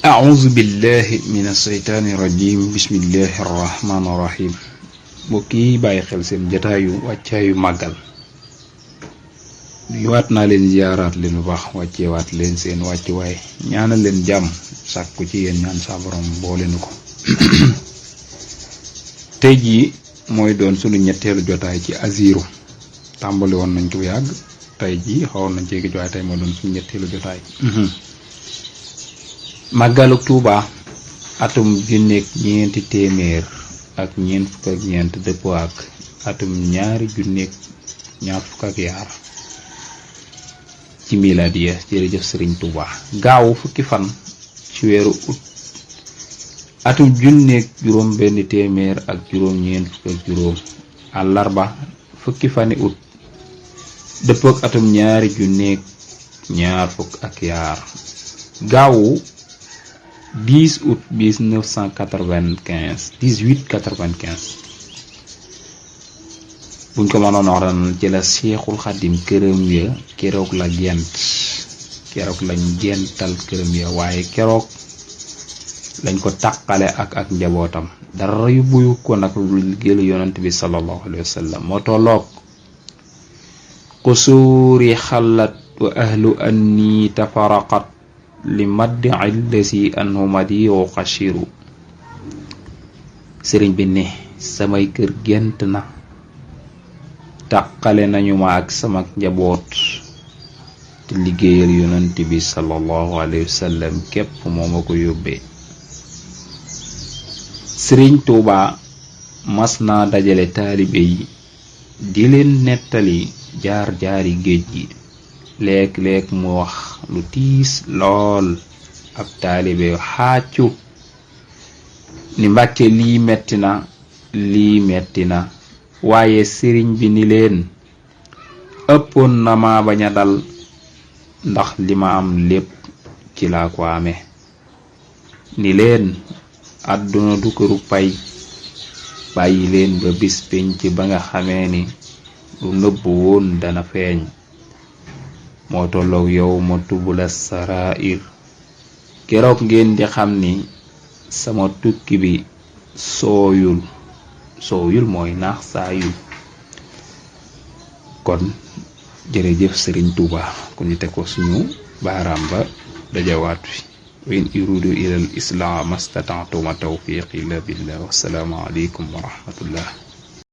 أعوذ بالله من الشيطان الرجيم بسم الله الرحمن الرحيم بوكي باي خel seen jataayu wàccaayu màggal nuyuwaat naa leen ziyaaraat leen bu baax wàcceewaat leen seen wàccuwaay ñaanal leen jàmm sàkku ci yéen ñaan sa borom boole nu ko tey jii mooy doon sunu ñetteelu jotaay ci Aziru tàmbali woon nañ ko bu yàgg tey jii xawoon nañ ci gi jotaay tey mooy doon sunu ñetteelu jotaay màggalu Tuuba atum junneeg ñeenti téeméer ak ñeent fukk ak ñeent dëppoo ak atum ñaari junneeg ñaar fukk ak yaar ci miladiya jërëjëf Sëriñ Tuuba gaawu fukki fan ci weeru ut atum junneeg juróom benn téeméer ak juróom ñeent fukk ak juróom àllarba fukki fani ut dëppoo ak atum ñaari junneeg ñaar fukk ak yaar gaawu 10 août 1895 buñ ko mënoon wax ran ci la Seexul Xadim këram ya keroog la gent keroog lañ gental këram ya waaye keroog lañ ko tàqale ak njabootam dara yu buyu ko nag lu liggéeyal yonent bi sallallahu alayhi wa sallam moo tolloog qusuuri xalat wa ahlu anni tafaraqat li maddi illasi anhu madiyu xashiru sëriñ bi ne samay kër gent na tàqale nañu ma ak sama njaboot te liggéeyal yonent bi sallallahu alayhi wa sallam képp moo ma ko yóbbee sëriñ Tuuba mas naa dajale taalibe yi di leen nettali jaar-jaari géej gi léeg-léeg mu wax lu tiis lool ab taalibe xaacu ni Mbàkke lii metti na waaye sëriñ bi ni leen ëppoon na ma bañ a dal ndax li ma am lépp ci laa ko amee ni leen àdduna du këru pay bàyyi leen ba bis penc ba nga xamee ni lu nëbb woon dana feeñ moo tolloog yow ma tubula sarair keroog ngeen di xam ni sama tukki bi sooyul mooy naax saayul kon jërëjëf Sëriñ Tuuba ku ñu teg ko suñu baaraam ba dajawaat fi wa in uridu ila al islam mastata'tu ma tawfiqi illa billah wassalaamu alaykum wa rahmatullah